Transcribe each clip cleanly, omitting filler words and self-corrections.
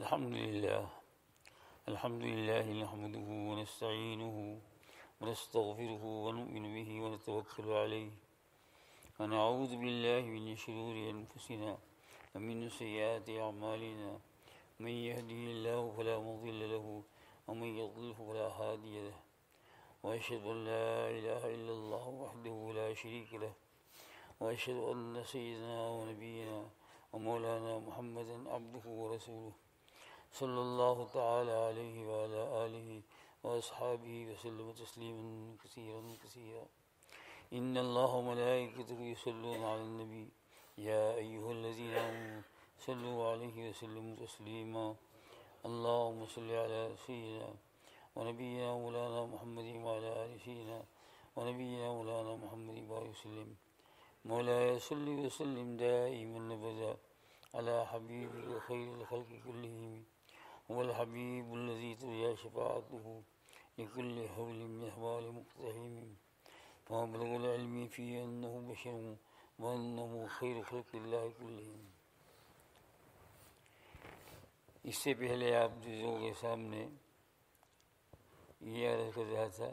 الحمد لله نحمده ونستعينه ونستغفره ونؤمن به ونتوكل عليه ونعوذ بالله من شرور أنفسنا ومن سيئات أعمالنا من يهده الله فلا مضل له ومن يضلل فلا هادي له وأشهد أن لا إله إلا الله وحده لا شريك له وأشهد أن سيدنا ونبينا ومولانا محمدا عبده ورسوله صلى الله تعالى عليه وعلى آله وأصحابه وسلم تسليما كثيرا كثيرا. إن الله وملائكته يصلون على النبي يا أيها الذين آمنوا صلوا عليه وسلموا تسليما. اللهم صل على سيدنا ونبينا مولانا محمد وعلى آل سيدنا ونبينا مولانا محمد وسلم. مولاي صل وسلم دائما أبدا على حبيبك خير الخلق كلهم، هو الحبيب الذي ترجى شفاعته لكل حول من أحوال مقتحم، ومبلغ العلم فيه أنه بشر وأنه خير خلق الله كلهم. اس سے پہلے آپ جزوں کے سامنے یہ عرض کر رہا تھا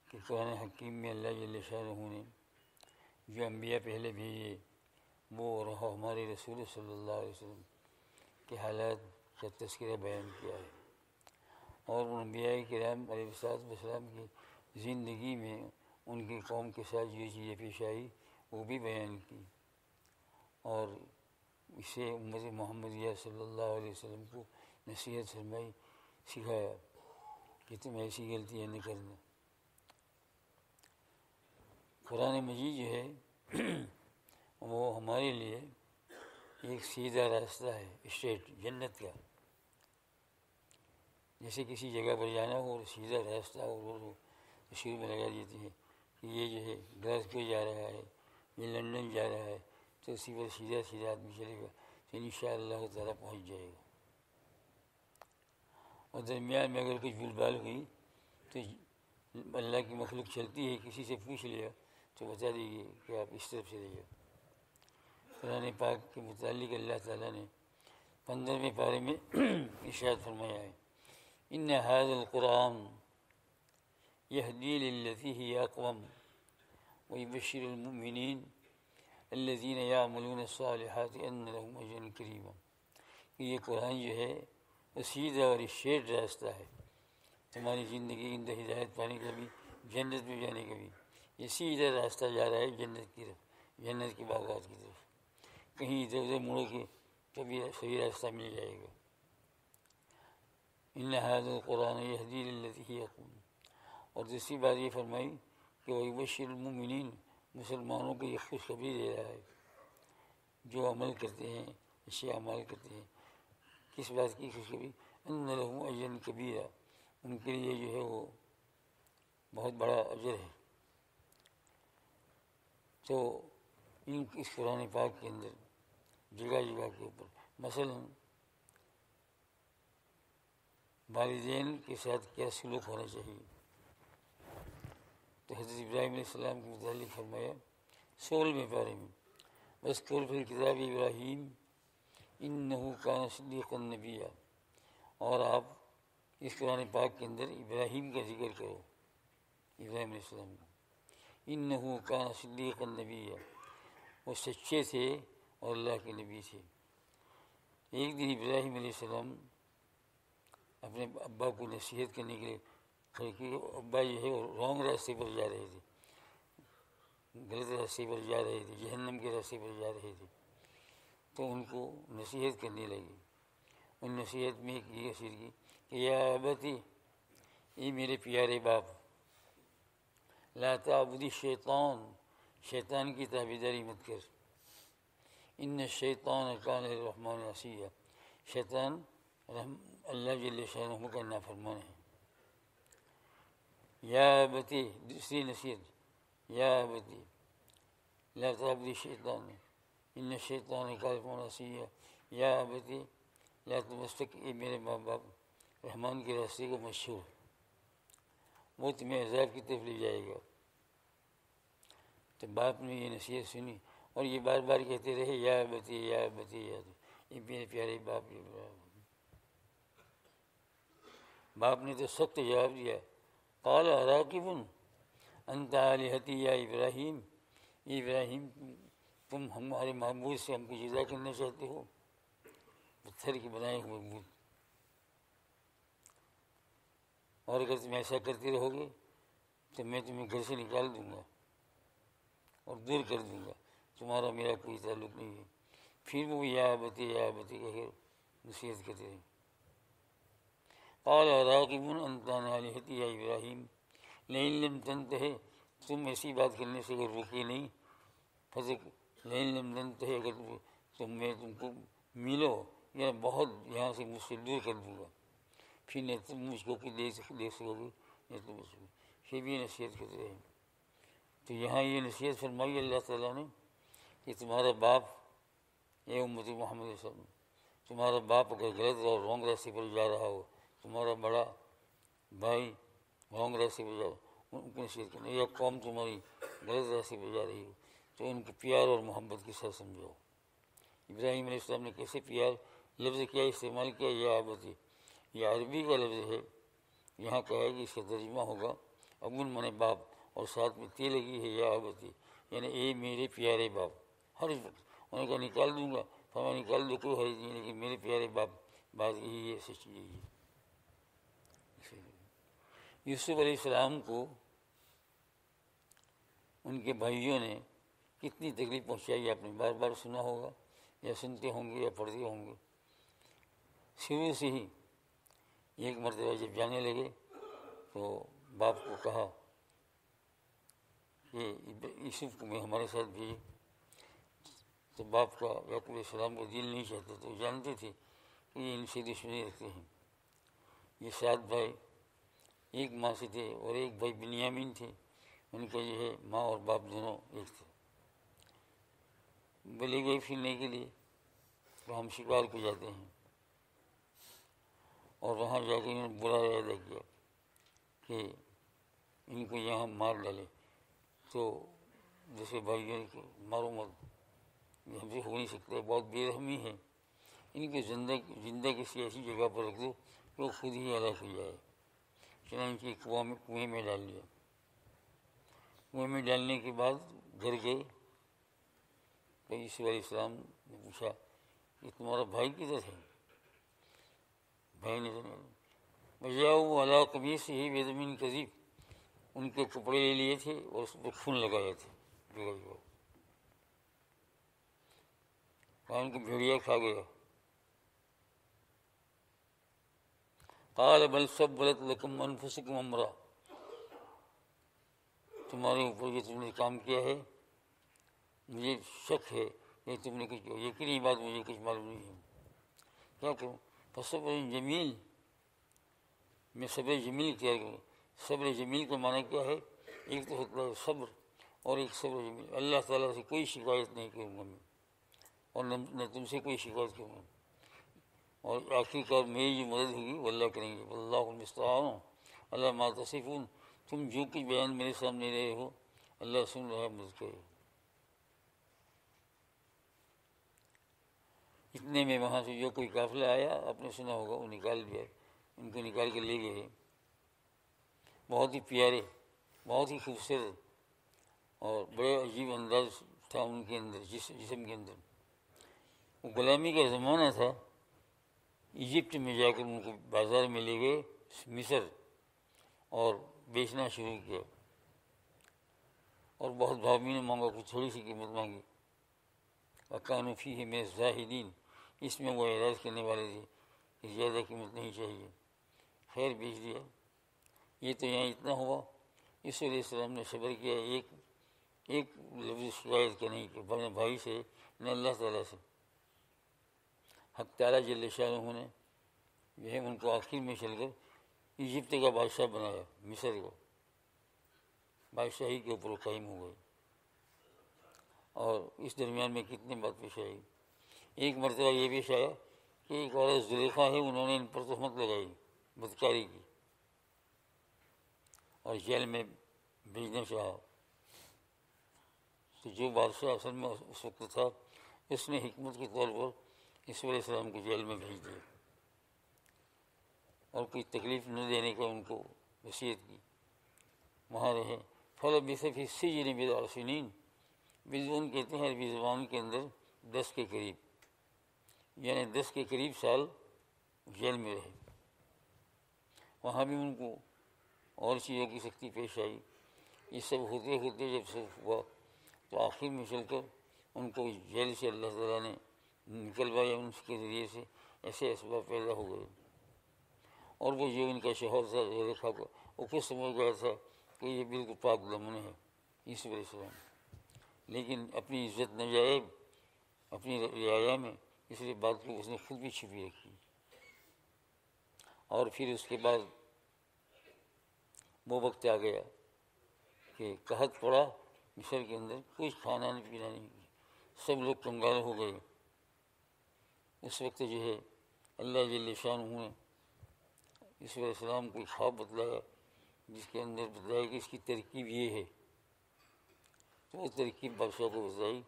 کہ قرآن حکیم میں اللہ جل شانہ نے جو انبیاء پہلے بھیجے وہ اور ہمارے رسول صلی اللہ علیہ وسلم کے حالات کا تذکرہ بیان کیا ہے، اور انبیاء کرام علیہ السلام کی زندگی میں ان کی قوم کے ساتھ جو چیزیں پیش آئی وہ بھی بیان کی، اور اسے امت محمدیہ صلی اللہ علیہ وسلم کو نصیحت فرمائی، سکھایا کہ تم ایسی غلطیاں نہ کرنا. قرآن مجید جو ہے وہ ہمارے لیے ایک سیدھا راستہ ہے، اسٹریٹ جنت کا. جیسے کسی جگہ پر جانا ہو اور سیدھا راستہ اور شروع میں لگا دیتی ہے کہ یہ جو ہے گلاسگو جا رہا ہے، یہ لندن جا رہا ہے، تو اسی پر سیدھا سیدھا آدمی چلے گا تو انشاءاللہ تعالیٰ پہنچ جائے گا. اور درمیان میں اگر کوئی بھول بھال ہوئی تو اللہ کی مخلوق چلتی ہے، کسی سے پوچھ لیا تو بتا دے گی کہ آپ اس طرف چلے جاؤ. قرآن پاک کے متعلق اللہ تعالیٰ نے 15ویں پارے میں ارشاد فرمایا ہے، ان ھذا القرآن یہدی للتی ہی اقوم ویبشر المؤمنین الذین یعملون الصالحات ان لهم اجرا کریما. کہ یہ قرآن جو ہے وہ سیدھا اور اسٹریٹ راستہ ہے تمہاری زندگی کی اندر ہدایت پانے کا بھی، جنت میں جانے کا بھی. یہ سیدھا راستہ جا رہا ہے جنت کی طرف، جنت کے باغات کی طرف. کہیں ادھر ادھر مڑو کہ کبھی صحیح راستہ مل جائے گا. ان ھذا القرآن یہدی للتی ہی اقوم. اور دوسری بات یہ فرمائی کہ ویبشر المؤمنین، مسلمانوں کو یہ خوشخبری دے رہا ہے جو عمل کرتے ہیں، اچھے اعمال کرتے ہیں. کس بات کی خوشخبری؟ ان لهم اجرا کبیرا، ان کے لیے جو ہے وہ بہت بڑا اجر ہے. تو اس قرآن پاک کے اندر جگہ جگہ کے اوپر مثلا والدین کے ساتھ کیا سلوک ہونا چاہیے. تو حضرت ابراہیم علیہ السلام کے متعلق فرمایا 16ویں پارے میں، واذکر فی الکتاب ابراہیم انہ کان صدیقا نبیا. اور آپ اس قرآن پاک کے اندر ابراہیم کا ذکر کرو، ابراہیم علیہ السلام کا. انہ کان صدیقا نبیا، وہ سچے تھے اور اللہ کے نبی تھے. ایک دن ابراہیم علیہ السلام اپنے ابا کو نصیحت کرنے کے لیے کھڑے کہ ابا جو ہے رانگ راستے پر جا رہے تھے، غلط راستے پر جا رہے تھے، جہنم کے راستے پر جا رہے تھے. تو ان کو نصیحت کرنے لگے. ان نصیحت میں ایک یہ نصیحت کی کہ یا ابتی، اے میرے پیارے باپ، لا تعبد الشیطان، شیطان کی تابعداری مت کر. ان الشیطان کان للرحمن عصیا، شیطان اللہ جل شانہ کا نافرمان ہے. یا ابتی، دوسری نصیحت، یا ابتی لا تعبد الشیطان ان الشیطان کان للرحمن عصیا. یا ابتی لا تمسک، اے میرے ماں باپ، رحمان کے راستے کو مشہور، وہ تمہیں عذاب کی طرف لے جائے گا. تو باپ نے یہ نصیحت سنی اور یہ بار بار کہتے رہے یا بتی یا بتی یا. یہ میرے پیارے باپ، باپ نے تو سخت جواب دیا، قال اراقب انت آلہتی یا ابراہیم، ابراہیم تم ہمارے معبود سے ہم کو جدا کرنا چاہتے ہو، پتھر کے بنائے ہوئے بت، اور اگر تم ایسا کرتے رہو گے تو میں تمہیں گھر سے نکال دوں گا اور دور کر دوں گا، تمہارا میرا کوئی تعلق نہیں ہے۔ پھر وہ یا ابتی کہہ کر نصیحت کرتے رہے۔ قال اراغب انت عن آلہتی یا ابراہیم لئن لم تنتہی، تم ایسی بات کرنے سے اگر روکے نہیں، لئن لم تنتہی، اگر میں تم کو ملو یا بہت یہاں سے مجھ سے دور کر دوں گا، پھر نہ تم مجھ کو دیکھ سکو گے نہ تم مجھ کو، پھر بھی نصیحت کرتے رہے۔ تو یہاں یہ نصیحت فرمائی اللہ تعالیٰ نے کہ تمہارا باپ، اے امت محمد صلی اللہ علیہ وسلم، تمہارا باپ اگر غلط اور رونگ راستے پر جا رہا ہو، تمہارا بڑا بھائی رونگ راستے پر جا رہا ہو، ان کو نصیحت کرنا، یا قوم تمہاری غلط راستے پر جا رہی ہو تو ان کو پیار اور محبت کے ساتھ سمجھاؤ۔ ابراہیم علیہ السلام نے کیسے پیار لفظ کیا استعمال کیا، یا ابتی، یہ عربی کا لفظ ہے، یہاں کہا ہے کہ اس کا ترجمہ ہوگا ابن من باپ، اور ساتھ میں تے لگی ہے یا ابتی، یعنی اے میرے پیارے باپ۔ ہر وقت انہوں نے کہا نکال دوں گا، فرمایا نکال دو کوئی حرج نہیں، لیکن میرے پیارے باپ، بات یہی ہے، سچ یہی ہے۔ یوسف علیہ السلام کو ان کے بھائیوں نے کتنی تکلیف پہنچائی، آپ نے بار بار سنا ہوگا یا سنتے ہوں گے یا پڑھتے ہوں گے۔ شروع سے ہی ایک مرتبہ جب جانے لگے تو باپ کو کہا کہ یوسف کو میں ہمارے ساتھ بھیجے، تو باپ کا یعقوب علیہ السلام کو دل نہیں چاہتا، تو جانتے تھے کہ یہ ان سے دشمنی رکھتے ہیں۔ یہ 7 بھائی ایک ماں سے تھے، اور ایک بھائی بنیامین تھے، ان کا جو ہے ماں اور باپ دونوں ایک تھے۔ بولے گئے پھرنے کے لیے تو ہم شکار کو جاتے ہیں، اور وہاں جا کے انہوں نے برا ارادہ کیا کہ ان کو یہاں مار ڈالے، تو دوسرے بھائیوں کو مارو مت، یہ ہم سے ہو نہیں سکتا، بہت بے رحمی ہے، ان کو زندہ کسی ایسی جگہ پر رکھ دو کہ وہ خود ہی ہلاک ہو جائے۔ چنانچہ کنویں میں ڈال دیا۔ کنویں میں ڈالنے کے بعد گھر گئے تو یوسف علیہ السلام نے پوچھا کہ تمہارا بھائی کدھر ہے؟ بھائی نے بجاؤ علی قمیصہ بدم کذب، ان کے کپڑے لے لیے تھے اور اس پہ خون لگایا تھے، ان کو بھیڑیا کھا گیا۔ قال بل سولت لکم انفسکم امرا، تمہارے اوپر یہ تم نے کام کیا ہے، مجھے شک ہے کہ تم نے کچھ، یقینی بات مجھے کچھ معلوم نہیں ہے، کیا کروں؟ فصبر جمیل، میں صبر جمیل کیا کروں۔ صبر جمیل کا معنی کیا ہے؟ ایک تو ہوتا ہے صبر، اور ایک صبر جمیل۔ اللہ تعالیٰ سے کوئی شکایت نہیں کروں گا میں، اور نہ تم سے کوئی شکایت کروں گا، اور آخر کار میری جو مدد ہوگی وہ اللہ کریں گے۔ واللہ المستعان علی ما تصفون، تم جو کچھ بیان میرے سامنے رہے ہو اللہ سن رہا ہے، مدد کرے۔ اتنے میں وہاں سے جو کوئی قافلہ آیا، آپ نے سنا ہوگا، وہ نکال دیا، ان کو نکال کے لے گئے۔ بہت ہی پیارے، بہت ہی خوبصورت، اور بڑے عجیب انداز تھا ان کے اندر، جسم کے اندر۔ وہ غلامی کا زمانہ تھا، ایجپٹ میں جا کر ان کو بازار میں لے گئے مصر، اور بیچنا شروع کیا، اور بہت بھاؤ نے مانگا، کچھ تھوڑی سی قیمت مانگی۔ وَكَانُوا فِيهِ مِنَ الزَّاهِدِينَ، اس میں وہ اعراض کرنے والے تھے کہ زیادہ قیمت نہیں چاہیے، خیر بیچ دیا۔ یہ تو یہاں اتنا ہوا، یوسف علیہ السلام نے صبر کیا، ایک لفظ شکایت کا نہیں کہ نہ بھائی سے نہ اللہ تعالیٰ سے۔ حق تعالیٰ جل شانہ نے جو ہے ان کو آخر میں چل کر ایجپٹ کا بادشاہ بنایا، مصر کو بادشاہی کے اوپر قائم ہو گئے۔ اور اس درمیان میں کتنی بات پیش آئی۔ ایک مرتبہ یہ پیش آیا کہ ایک عورت زلیخا ہے، انہوں نے ان پر تہمت لگائی بدکاری کی، اور جیل میں بھیجنا چاہا۔ تو جو بادشاہ اصل میں اس وقت تھا، اس نے حکمت کے طور پر یوسف علیہ السلام کو جیل میں بھیج دیا۔ اور کوئی تکلیف نہ دینے کا ان کو وصیت کی، وہاں رہے۔ فلبث فی السجن بضع سنین، بضعون کہتے ہیں عربی زبان کے اندر 10 کے قریب، یعنی 10 کے قریب سال جیل میں رہے۔ وہاں بھی ان کو اور چیزوں کی سختی پیش آئی۔ یہ سب ہوتے ہوتے جب سب ہوا تو آخر میں چل کر ان کو جیل سے اللہ تعالیٰ نے نکلوایا، ان کے ذریعے سے ایسے اسباب پیدا ہو گئے۔ اور وہ جو ان کا شوہر تھا زلیخا کا، وہ خود سمجھ گیا تھا کہ یہ بالکل پاک دامن ہے یوسف علیہ السلام، لیکن اپنی عزت نہ جائے اپنی رعایا میں، اس لیے بات کو اس نے خود بھی چھپی رکھی۔ اور پھر اس کے بعد وہ وقت آ گیا کہ قحط پڑا مصر کے اندر، کچھ کھانا نہیں پینا نہیں، سب لوگ کنگال ہو گئے۔ اس وقت جو ہے اللہ جل شانہ نے یوسف علیہ السلام کو خواب بتلایا، جس کے اندر بتایا کہ اس کی ترکیب یہ ہے، تو وہ ترکیب بادشاہ کو بتائی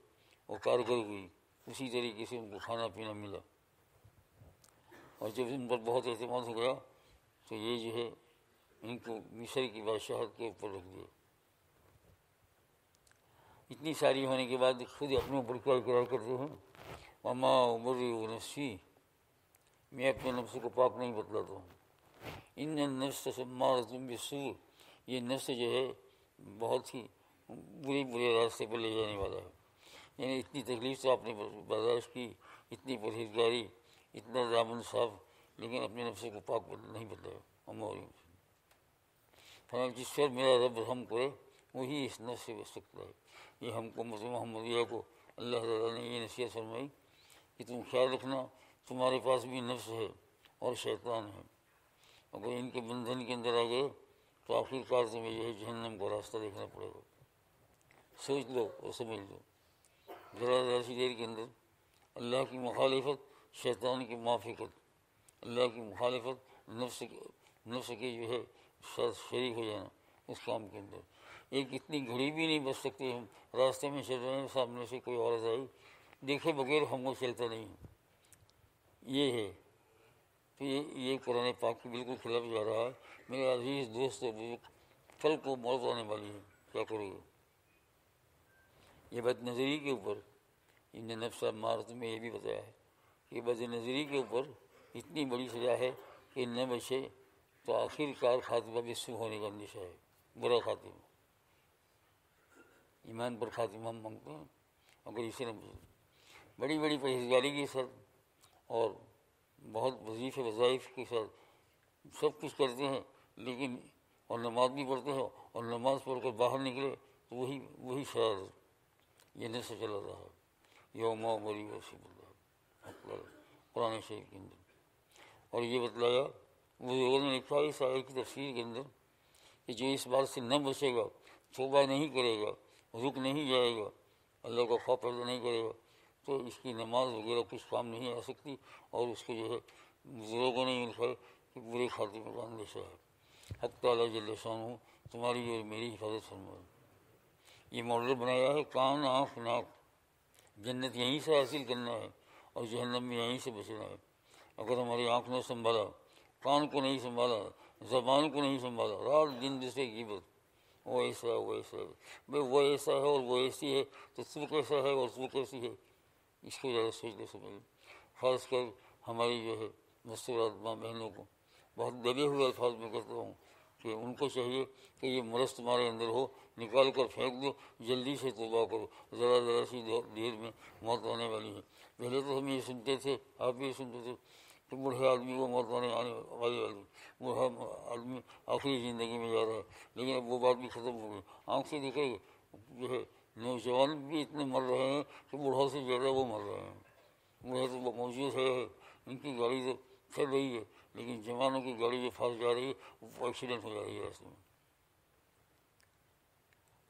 اور کارگر ہوئی۔ اسی طریقے سے ان کو کھانا پینا ملا، اور جب ان پر بہت اعتماد ہو گیا تو یہ جو ہے ان کو مصر کی بادشاہت کے اوپر رکھ دیا۔ اتنی ساری ہونے کے بعد خود اپنے اوپر کیا اقرار کرتے ہیں، وما ابرئ نفسی، میں اپنے نفس کو پاک نہیں بتلاتا ہوں، ان النفس لامارۃ بالسوء، یہ نفس جو ہے بہت ہی برے راستے پر لے جانے والا ہے۔ یعنی اتنی تکلیف تو آپ نے برداشت کی، اتنی پرہیزگاری، اتنا دامن صاف، لیکن اپنے نفس کو پاک نہیں بتلایا۔ جس پر میرا رب رحم کرے وہی اس نفس سے بچ سکتا ہے۔ یہ ہم کو محمدیہ کو اللہ تعالیٰ نے یہ نصیحت فرمائی کہ تم خیال رکھنا تمہارے پاس بھی نفس ہے اور شیطان ہے، اگر ان کے بندھن کے اندر آ گئے تو آخر کار تمہیں یہ جہنم کا راستہ دیکھنا پڑے گا۔ سوچ لو اور سمجھ لو، ذرا سی دیر کے اندر اللہ کی مخالفت، شیطان کی موافقت، اللہ کی مخالفت، نفس کے جو ہے شریک ہو جانا اس کام کے اندر۔ ایک اتنی گھڑی بھی نہیں بچ سکتے ہم، راستے میں چل رہے ہیں، سامنے سے کوئی عورت آئی، دیکھے بغیر ہم کو چلتا نہیں، یہ ہے تو یہ قرآن پاک کے بالکل خلاف جا رہا ہے۔ میرے عزیز دوست اور بزرگ، کل کو موت آنے والی ہے، کیا کرو گے؟ یہ بد نظری کے اوپر ان نفس امارۃ میں یہ بھی بتایا ہے کہ بد نظری کے اوپر اتنی بڑی سزا ہے کہ نہ بچے تو آخر کار خاتمہ بھی سوء ہونے کا اندیشہ ہے، برا خاتمہ۔ ایمان پر خاتمہ ہم مانگتے ہیں، اگر اسے نہ بچے، بڑی بڑی پرہیزگاری کے ساتھ اور بہت وظیفے وظائف کے ساتھ سب کچھ کرتے ہیں، لیکن اور نماز بھی پڑھتے ہیں، اور نماز پڑھ کر باہر نکلے تو وہی شرارت، یہ نفس چلا رہا ہے۔ یوم بری وسیب اللہ قرآن شریف کے اندر، اور یہ بتلایا بزرگوں نے لکھا اس آیت کی تفسیر کے اندر کہ جو اس بات سے نہ بچے گا، توبہ نہیں کرے گا، رک نہیں جائے گا، اللہ کا خوف پیدا نہیں کرے گا، تو اس کی نماز وغیرہ کچھ کام نہیں آ سکتی، اور اس کو جو ہے بزرگوں نے لکھا ہے کہ برے خاتمے کا اندیشہ ہے۔ حق تعالیٰ جل شانہ تمہاری اور میری حفاظت فرمائے۔ یہ ماڈل بنایا ہے کان آنکھ ناک، جنت یہیں سے حاصل کرنا ہے اور جہنم میں یہیں سے بچنا ہے۔ اگر ہماری آنکھ نے سنبھالا، کان کو نہیں سنبھالا، زبان کو نہیں سنبھالا، رات دن دوسرے کی غیبت، وہ ایسا ہے وہ ایسا ہے، بھائی وہ ایسا ہے اور وہ ایسی ہے تو تو کیسا ہے اور تو کیسی ہے، اس کو زیادہ سوچنے سمجھیں۔ خاص کر ہماری جو ہے مستورات ماں بہنوں کو بہت دبے ہوئے الفاظ میں کہتا ہوں کہ ان کو چاہیے کہ یہ مرض تمہارے اندر ہو، نکال کر پھینک دو، جلدی سے توبہ کرو، ذرا سی دیر میں موت آنے والی ہے۔ پہلے تو ہم یہ سنتے تھے، آپ بھی یہ سنتے تھے کہ بوڑھے آدمی کو موت آنے والی، بوڑھا آدمی آخری زندگی میں جا رہا ہے، لیکن اب وہ بات بھی ختم ہو گئی۔ آنکھ سے دیکھے جو ہے نوجوان بھی اتنے مر رہے ہیں کہ بوڑھوں سے زیادہ وہ مر رہے ہیں۔ بوڑھے تو وہ موجود ہے، ان کی گاڑی تو چل رہی ہے، لیکن جوانوں کی گاڑی جو پھنس جا رہی ہے وہ ایکسیڈنٹ ہو جا رہی ہے راستے میں،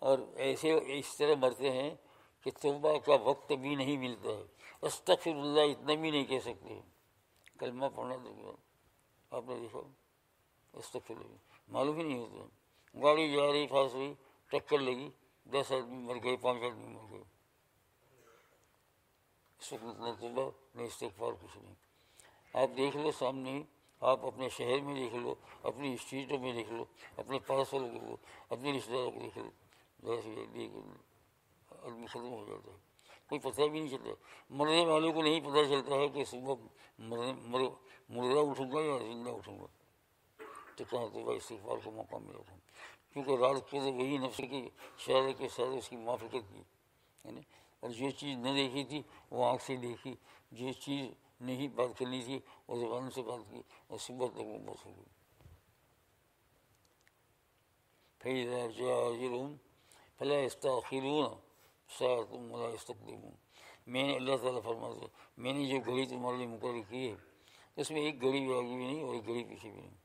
اور ایسے اس طرح مرتے ہیں کہ توبہ کا وقت بھی نہیں ملتا ہے، استغفر اللہ اتنا بھی نہیں کہہ سکتے، کلمہ پڑھنا تو آپ نے دیکھا استغفر اللہ معلوم ہی نہیں ہوتا۔ گاڑی جا رہی پھنس ہوئی، ٹکر لگی، 10 آدمی مر گئے، 5 آدمی مر گئے، اس وقت نہ توبہ نہ استغفار کچھ نہیں۔ آپ دیکھ لو سامنے ہی آپ اپنے شہر میں دیکھ لو، اپنی اسٹریٹوں میں دیکھ لو، اپنے پاس والوں کو، اپنے رشتے داروں کو دیکھ لو، جیسے آدمی ختم ہو جاتا ہے، کوئی پتہ بھی نہیں چلتا. مرنے والوں کو نہیں پتہ چلتا ہے کہ صبح مردہ اٹھوں گا یا زندہ اٹھوں گا. تو کہاں تو بھائی استغفار کو موقع ملا تھا، کیونکہ رات کو تو وہی نفس کی شاعر کے ساتھ اس کی موافقت کی ہے نا. اور جو چیز نہ دیکھی تھی وہ آنکھ سے دیکھی، جو چیز نہیں بات کرنی تھی وہ زبان سے بات کی، اور صبح تک وہ بات ہو گئی. فَإِذَا جَاءَ أَجَلُهُمْ فَلَا يَسْتَأْخِرُونَ سَاعَةً وَلَا يَسْتَقْدِمُونَ. میں نے اللہ تعالیٰ فرماتے میں نے جو گھڑی تمہارے لیے مقرر کی ہے اس میں ایک گھڑی بھی آگے بھی نہیں اور ایک گھڑی پیچھے بھی نہیں.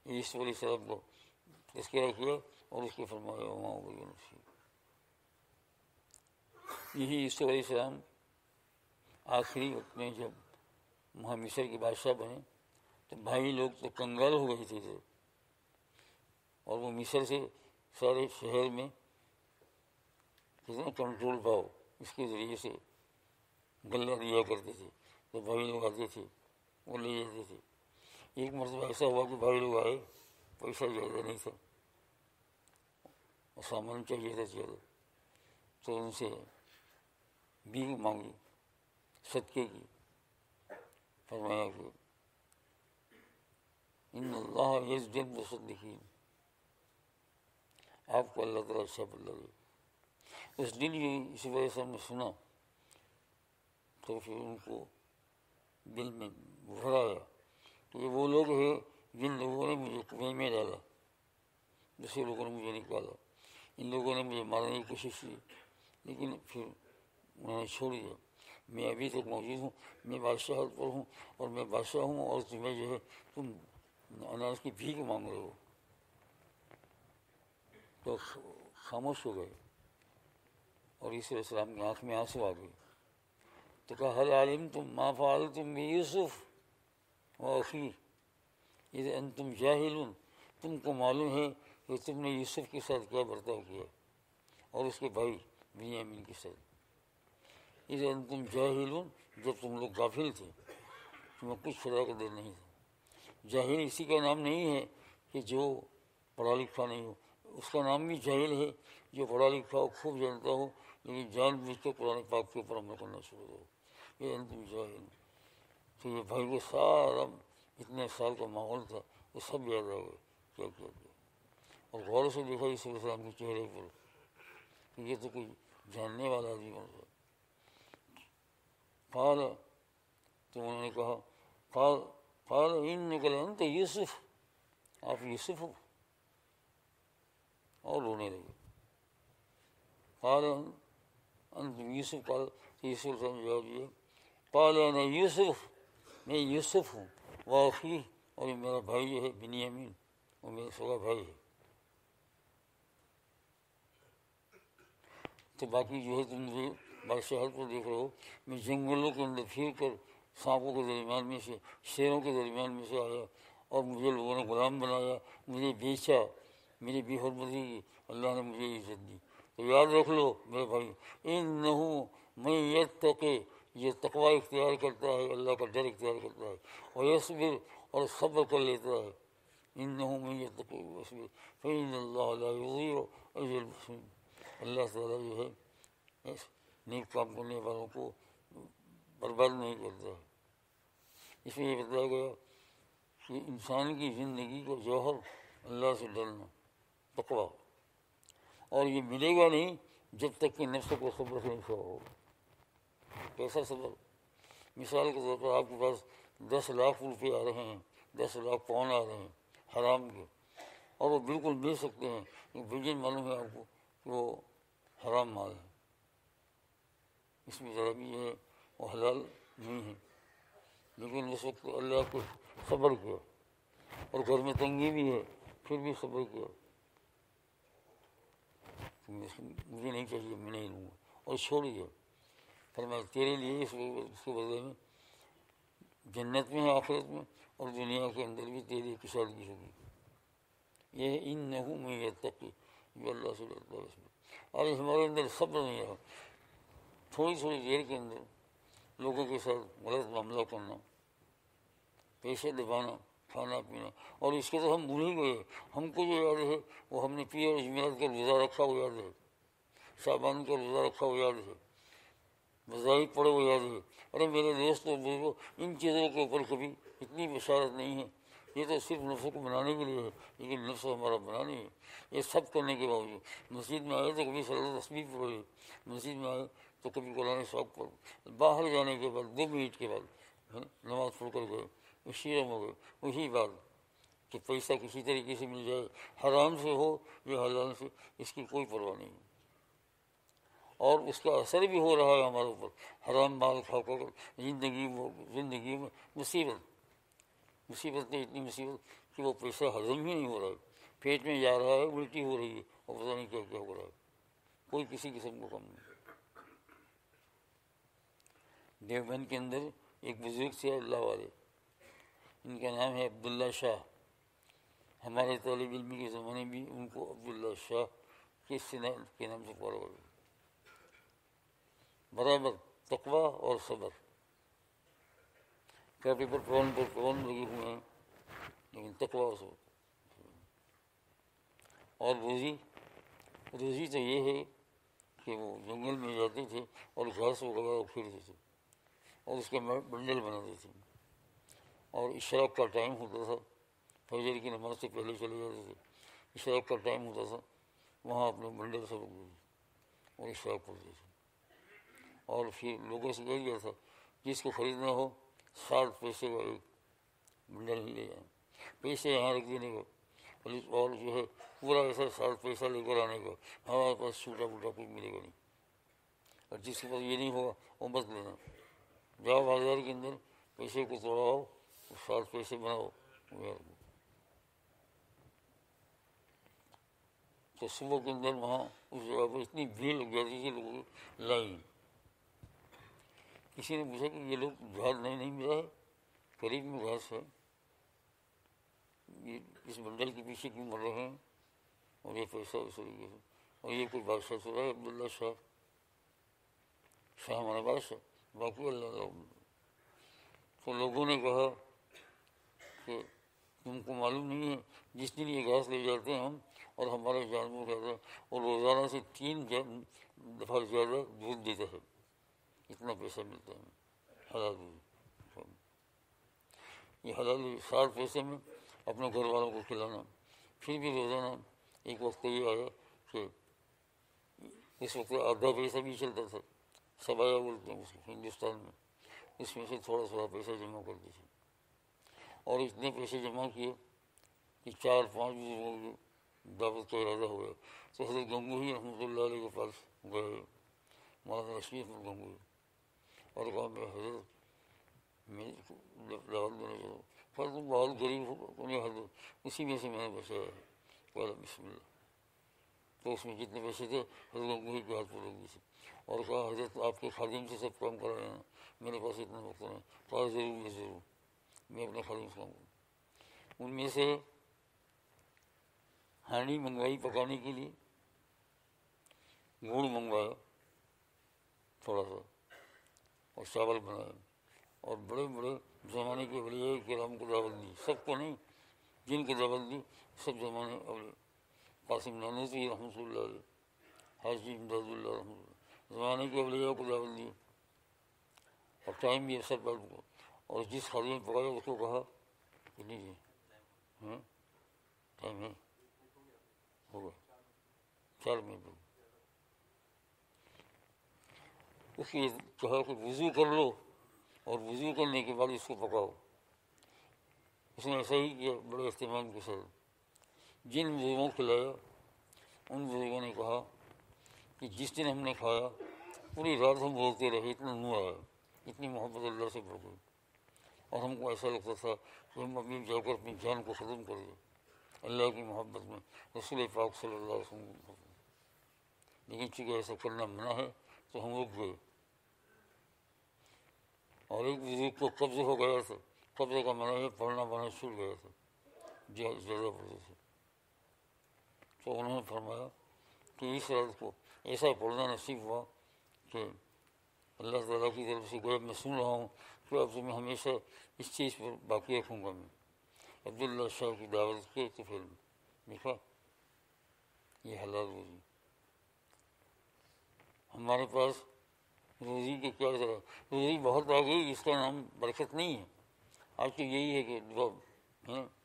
یوسف علیہ السلام کو تذکرہ کیا اور اس کے فرمایا وما ابری نفسی. یہی یوسف علیہ السلام آخری وقت میں جب وہاں مصر کے بادشاہ بنے تو بھائی لوگ تو کنگال ہو گئے تھے اور وہ مصر سے سارے شہر میں کتنا کنٹرول پاؤ اس کے ذریعے سے غلہ دیا کرتے تھے. تو بھائی لوگ آتے تھے وہ لے جاتے تھے. ایک مرتبہ ایسا ہوا کہ بھائی لوگ آئے، پیسہ زیادہ نہیں تھا اور سامان چاہیے تھا زیادہ، تو ان سے بھیک مانگی صدقے کی. فرمایا کہ ان اللہ یجزی المتصدقین، آپ کو اللہ تعالیٰ اچھا بدلہ دے. اس دن یہ اس وجہ سے ہم نے سنا تو پھر ان کو دل میں بھر آیا کہ یہ وہ لوگ ہیں جن لوگوں نے مجھے کنویں میں ڈالا، دوسرے لوگوں نے مجھے نکالا. ان لوگوں نے مجھے مارنے کی کوشش کی لیکن پھر انہوں نے چھوڑ دیا. میں ابھی تک موجود ہوں، میں بادشاہت پر ہوں اور میں بادشاہ ہوں، اور تمہیں جو ہے تم اناج کی بھیک مانگ رہے ہو. تو خاموش ہو گئے اور عیسی علیہ السلام کی آنکھ میں آنسو آ گئے. تو کہا هل علمتم ما فعلتم بيوسف واخيه اذ انتم جاہلون. تم کو معلوم ہے کہ تم نے یوسف کے ساتھ کیا برتاؤ کیا اور اس کے بھائی بنیامین کے ساتھ. اذ انتم جاہلون، جب تم لوگ غافل تھے، تمہیں کچھ خدا کا دل نہیں تھا. جاہل اسی کا نام نہیں ہے کہ جو پڑھا لکھا نہیں ہو، اس کا نام بھی جاہل ہے جو پڑھا لکھا ہو، خوب جانتا ہو لیکن جان بوجھ کے قرآن پاک کے اوپر عمل کرنا شروع ہو. یہ انتم جاہل. تو یہ بھائی کو سارا اتنے سال کا ماحول تھا وہ سب یاد آ گئے کیا کیا کیا. اور غور سے دیکھا عیسی علیہ السلام کے چہرے پر کہ یہ تو کوئی جاننے والا آدمی بن رہا. قال، تو انہوں نے کہا قال انک لانت یوسف، آپ یوسف ہو، اور رونے لگے. قال انت یوسف، قال یوسف علیہ السلام نے جواب دیا قال انا یوسف، میں یوسف ہوں، واخی، اور یہ میرا بھائی جو ہے بنیامین، وہ میرا سگا بھائی ہے. تو باقی جو ہے تم مجھے بادشاہت کو دیکھ رہے ہو، میں جنگلوں کے اندر پھر کر سانپوں کے درمیان میں سے، شیروں کے درمیان میں سے آیا اور مجھے لوگوں نے غلام بنایا، مجھے بیچا، میری بے حرمتی کی، اللہ نے مجھے عزت دی. تو یاد رکھ لو میرے بھائی، انہ من یتقی، یہ تقوی اختیار کرتا ہے، اللہ کا ڈر اختیار کرتا ہے، ویصبر، اور صبر کر لیتا ہے. انہ من یتقی ویصبر فإن اللہ لا یضیع اجر المحسنین. اللہ تعالیٰ جو ہے نیک کام کرنے والوں کو برباد نہیں کرتا ہے. اس میں یہ بتایا گیا کہ انسان کی زندگی کا جوہر اللہ سے ڈرنا، تقویٰ، اور یہ ملے گا نہیں جب تک کہ نفس کو صبر سے نہیں ہو. کیسا صبر؟ مثال کے طور پر آپ کے پاس 10 لاکھ روپے آ رہے ہیں، 10 لاکھ پاؤنڈ آ رہے ہیں حرام کے، اور وہ بالکل مل سکتے ہیں لیکن بجن معلوم ہے آپ کو کہ وہ حرام مال ہے، اس میں ذرا بھی جو ہے وہ حلال نہیں ہے. لیکن اس وقت اللہ کو صبر کیا، اور گھر میں تنگی بھی ہے پھر بھی صبر کیا، مجھے نہیں چاہیے میں نہیں لوں گا، اور چھوڑ دیا. فرمایا تیرے لیے اس کے بدلے میں جنت میں ہے، آخرت میں، اور دنیا کے اندر بھی تیری کشادگی ہوگی. یہ انہ من یتقی، جو اللہ سے ڈرتا ہے. اس میں اور ہمارے اندر صبر نہیں رہا. تھوڑی تھوڑی دیر کے اندر لوگوں کے ساتھ غلط معاملہ کرنا، پیسے دبانا، کھانا پینا، اور اس کے تو ہم بھول ہی گئے. ہم کو جو یاد ہے وہ ہم نے پیر اور جمعرات کا روزہ رکھا وہ یاد ہے، شعبان کا روزہ رکھا وہ یاد ہے، مذاہب پڑھے وہ یاد ہے. ارے میرے دوست اور بزرگوں، ان چیزوں کے اوپر کبھی اتنی بشارت نہیں ہے. یہ تو صرف نفس کو بنانے کے لیے ہے، لیکن نفس ہمارا بنا نہیں ہے. یہ سب کرنے کے باوجود مسجد میں آئے تو کبھی صلاۃ تسبیح پڑھے، مسجد میں آئے تو کبھی قرآن شوق پڑھ، باہر جانے کے بعد 2 منٹ کے بعد نماز پڑھ کر گئے، اسی رم ہو گئے. وہی بات کہ پیسہ کسی طریقے سے مل جائے، حرام سے ہو یا حلال سے، اس کی کوئی پرواہ نہیں. اور اس کا اثر بھی ہو رہا ہے ہمارے اوپر. حرام مال کھا کر زندگی میں مصیبت نے اتنی مصیبت کہ وہ پیسہ ہضم ہی نہیں ہو رہا ہے، پیٹ میں جا رہا ہے، الٹی ہو رہی ہے، اور پتہ نہیں کیا کیا ہو رہا ہے. کوئی کسی قسم کو کم نہیں. دیوبند کے اندر ایک بزرگ سے اللہ والے، ان کا نام ہے عبداللہ شاہ. ہمارے طالب علمی کے زمانے بھی ان کو عبداللہ شاہ کے نام سے پکارا گیا. برابر تقویٰ اور صبر، کافی پر پون لگے ہوئے ہیں، لیکن تقویٰ اور صبر. اور روزی تو یہ ہے کہ وہ جنگل میں جاتے تھے اور گھاس وغیرہ پھیرتے تھے اور اس کے بنڈل بناتے تھے. اور اشراق کا ٹائم ہوتا تھا، فجر کی نماز سے پہلے چلے جاتے تھے. اشراق کا ٹائم ہوتا تھا، وہاں اپنے بنڈل سے رکھتے تھے اور اشراق پڑھتے تھے. اور پھر لوگوں سے کہہ دیا تھا جس کو خریدنا ہو 60 پیسے کا ایک بنڈل لے جائیں، پیسے یہاں رکھ دینے کا، اور جو ہے پورا ایسا 60 پیسہ لے کر آنے کا. ہمارے پاس چھوٹا موٹا کوئی ملے گا نہیں، اور جس کے پاس یہ نہیں ہوگا وہ مت لینا. جاؤ بازار کے اندر پیسے کو توڑاؤ، 60 پیسے بناؤ. تو صبح کے اندر وہاں اس جگہ پر اتنی بھیڑ لگ جاتی تھی لوگوں کی لائن. کسی نے پوچھا کہ یہ لوگ گھاس نہیں ملا ہے، قریب میں گھاس ہے، یہ اس بنڈل کے پیچھے کیوں مر رہے ہیں، اور یہ پیسہ اس طریقے سے. اور یہ کوئی بادشاہ تو ہے عبداللہ شاہ ہمارا بادشاہ، باقی اللہ. تو لوگوں نے کہا کہ تم کو معلوم نہیں ہے جس دن یہ گھاس لے جاتے ہیں ہم اور ہمارے جانور کہتا ہے اور روزانہ سے 3 دفعہ زیادہ دودھ دیتا ہے، اتنا پیسہ ملتا ہے حلال دودھ. یہ حلال 60 پیسے میں اپنے گھر والوں کو کھلانا. پھر بھی روزانہ ایک وقت یہ آیا کہ اس وقت آدھا پیسہ بھی چلتا تھا، سبایا بولتے ہیں اس کو ہندوستان میں. اس میں سے تھوڑا پیسہ جمع کرتے تھے. اور اتنے پیسے جمع کیے کہ 4-5 بزرگوں کی دعوت کا ارادہ ہو گیا. تو حضرت گنگوہی رحمۃ اللہ علیہ کے پاس گئے، مولانا رشید گنگوہی، اور کہا میں حضرت میں دعوت دینا چاہتا ہوں. تم بہت غریب ہو، انہیں حضرت اسی میں سے میں نے بچایا ہے. بولا بسم اللہ. تو اس میں جتنے پیسے تھے حضرت گنگوہی کے ہاتھ پہ رکھ دیے اور کہا حضرت آپ کے خادم سے سب کام کرا رہے ہیں، میرے پاس اتنا وقت نہیں. کہا ضرور میں اپنے خادم سے کام کروں. ان میں سے ہانڈی منگوائی پکانے کے لیے، گڑ منگوایا تھوڑا سا، اور چاول بنائے، اور بڑے زمانے کے اولیاء کرام کو دعوت دی. سب کو نہیں، جن کو دعوت دی سب زمانے اولیاء. قاسم نانوتوی رحمۃ اللہ علیہ، حاجی امداد اللہ رحمۃ اللہ، زمانے کے اولیاء کو دعوت دی. اور ٹائم بھی سب بات کو. اور جس خادم نے پکایا اس کو کہا کہ نہیں ٹائم ہے ہوگا 4 منٹ. اس کی کہا کہ وضو کر لو اور وضو کرنے کے بعد اس کو پکاؤ. اس نے ایسا ہی کیا بڑے اہتمام کے ساتھ. جن بزرگوں کو کھلایا ان بزرگوں نے کہا کہ جس دن ہم نے کھایا پوری رات ہم بولتے رہے، اتنا نور آیا، اتنی محبت اللہ سے بڑھ گئی. اور ہم کو ایسا لگتا تھا کہ ہم ابھی جا کر اپنی جان کو ختم کر دیں اللہ کی محبت میں، رسول پاک صلی اللہ علیہ وسلم کی محبت میں. لیکن چونکہ ایسا کرنا منع ہے تو ہم رک گئے. اور ایک بزرگ کو قبض ہو گیا تھا، قبضے کا منع ہے، پڑھنا پڑھنا چھوٹ گیا تھا، زیادہ پڑھتے تھے. تو انہوں نے فرمایا کہ اس رات کو ایسا پڑھنا نصیب ہوا کہ اللہ تعالیٰ کی طرف سے گویا میں سن رہا ہوں کہ اب سے میں ہمیشہ اس چیز پر باقی رکھوں گا. میں عبداللہ شاہ کی دعوت کے تو پھر دیکھا یہ حلال روزی. ہمارے پاس روزی کے کیا ذرا روزی بہت آ گئی، اس کا نام برکت نہیں ہے. آج تو یہی ہے کہ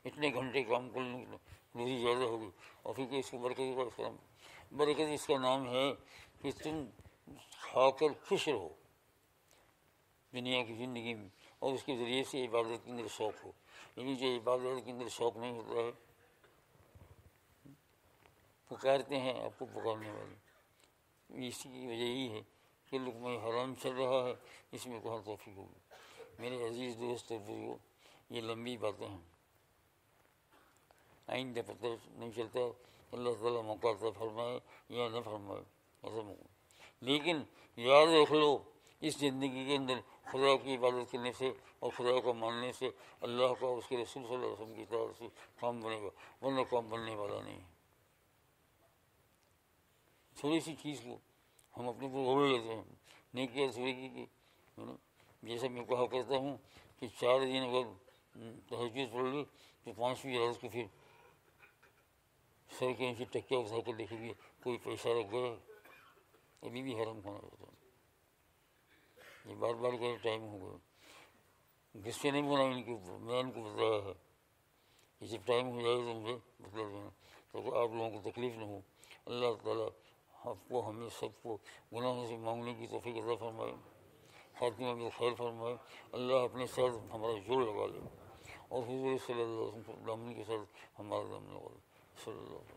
اتنے گھنٹے کام کر لیں روزی زیادہ ہوگی، اور پھر کہ اس کو برکت کا برکت اس کا نام ہے کہ تم کھا کر خوش رہو دنیا کی زندگی میں، اور اس کے ذریعے سے عبادت کے اندر شوق ہو. یعنی جو عبادت کے اندر شوق نہیں ہوتا ہے، پکارتے ہیں آپ کو پکارنے والے. اسی کی وجہ یہی ہے کہ لقمہ حرام چل رہا ہے، اس میں کہاں توفیق ہوگی. میرے عزیز دوست اور بزرگوں، یہ لمبی باتیں ہیں، آئندہ پتہ نہیں چلتا اللہ تعالیٰ موقع عطا فرمائے یا نہ فرمائے ایسا موقع. لیکن یاد رکھ لو اس زندگی کے اندر خدا کی عبادت کرنے سے اور خدا کو ماننے سے اللہ کا اس کے رسول صلی اللہ علیہ وسلم کی اطاعت سے کام بنے گا، ورنہ کام بننے والا نہیں ہے. تھوڑی سی چیز کو ہم اپنے کو اوڑھ لیتے ہیں، نہیں کیا تھوڑی کی جیسا میں کہا کرتا ہوں کہ 4 دن اگر تہجد پڑھ لی تو 5ویں رات کو پھر سر کے نیچے ٹکیا اٹھا کر دیکھیں گے کوئی پیسہ رکھ گیا. ابھی بھی حرام کھانا پڑتا ہے. یہ بار بار کا ٹائم ہو گیا، غصے نہیں بنا ان کے اوپر، میں ان کو بتایا ہے کہ جب ٹائم ہو جائے تو مجھے بتلا دینا تو آپ لوگوں کو تکلیف نہ ہو. اللہ تعالیٰ آپ کو ہمیں سب کو گناہوں سے مانگنے کی توفیق عطا فرمائے، خاتمہ میں خیر فرمائے. اللہ اپنے ساتھ ہمارا جوڑ لگا لے اور حضور صلی اللہ علیہ وسلم کے ساتھ ہمارا دم لگا لے. صلی اللہ علیہ وسلم.